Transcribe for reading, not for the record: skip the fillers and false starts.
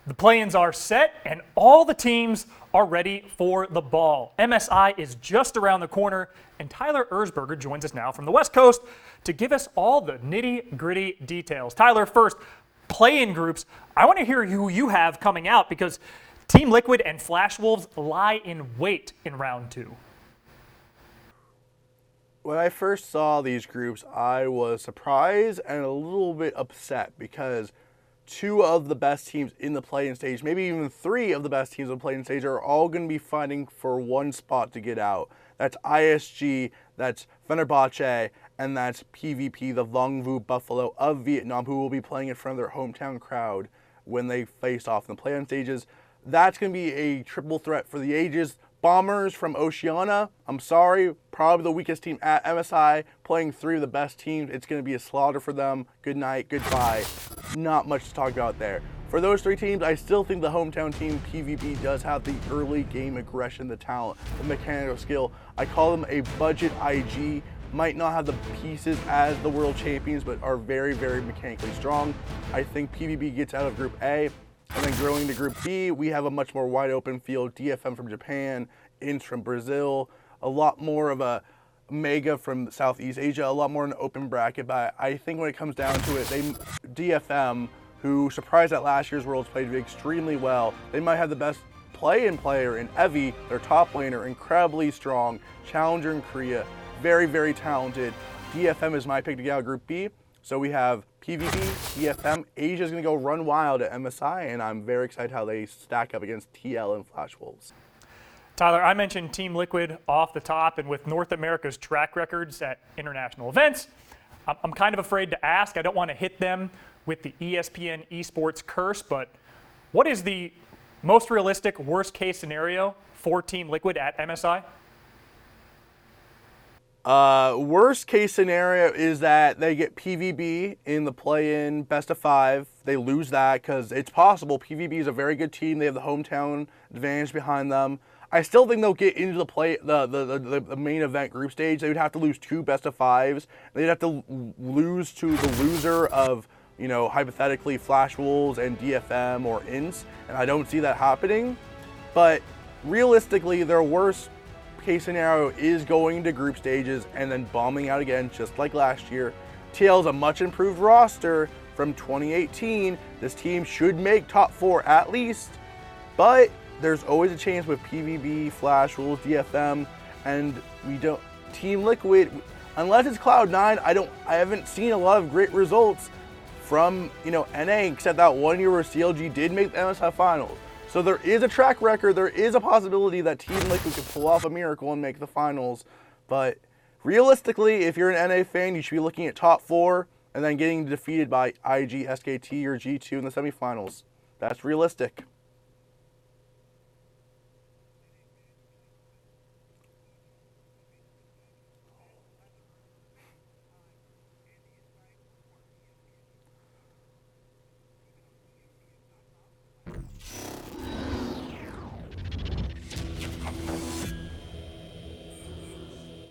The play-ins are set, and all the teams are ready for the ball. MSI is just around the corner, and Tyler Erzberger joins us now from the West Coast to give us all the nitty-gritty details. Tyler, first, play-in groups. I want to hear who you have coming out because Team Liquid and Flash Wolves lie in wait in round 2. When I first saw these groups, I was surprised and a little bit upset because 2 of the best teams in the play-in stage, maybe even 3 of the best teams in the play-in stage, are all going to be fighting for one spot to get out. That's ISG, that's Fenerbahce, and that's PvP, the Vong Vu Buffalo of Vietnam, who will be playing in front of their hometown crowd when they face off in the play-in stages. That's going to be a triple threat for the ages. Bombers from Oceania, I'm sorry, probably the weakest team at MSI, playing 3 of the best teams. It's going to be a slaughter for them. Good night, goodbye. Not much to talk about there. For those 3 teams, I still think the hometown team, PvP, does have the early game aggression, the talent, the mechanical skill. I call them a budget IG. Might not have the pieces as the world champions, but are very, very mechanically strong. I think PvP gets out of Group A. And then growing to Group B, we have a much more wide open field. DFM from Japan, INS from Brazil, a lot more of a Mega from Southeast Asia, a lot more in an open bracket. But I think when it comes down to it, DFM, who surprised at last year's Worlds, played extremely well. They might have the best play-in player in Evi, their top laner, incredibly strong, challenger in Korea, very, very talented. DFM is my pick to get out of Group B. So we have PvP, DFM, Asia's going to go run wild at MSI, and I'm very excited how they stack up against TL and Flash Wolves. Tyler, I mentioned Team Liquid off the top, and with North America's track records at international events, I'm kind of afraid to ask. I don't want to hit them with the ESPN Esports curse, but what is the most realistic worst-case scenario for Team Liquid at MSI? Worst case scenario is that they get PvB in the play-in best of 5. They lose that because it's possible. PvB is a very good team. They have the hometown advantage behind them. I still think they'll get into the main event group stage. They would have to lose 2 best of 5s. They'd have to lose to the loser of, hypothetically Flash Wolves and DFM or INS, and I don't see that happening. But realistically, their worst case scenario is going to group stages and then bombing out again, just like last year. TL is a much improved roster from 2018. This team should make top 4 at least, but there's always a chance with PvB, Flash Wolves, DFM, and Team Liquid, unless it's Cloud9, I haven't seen a lot of great results from, NA, except that one year where CLG did make the MSI finals. So there is a track record, there is a possibility that Team Liquid could pull off a miracle and make the finals. But realistically, if you're an NA fan, you should be looking at top 4 and then getting defeated by IG, SKT, or G2 in the semifinals. That's realistic.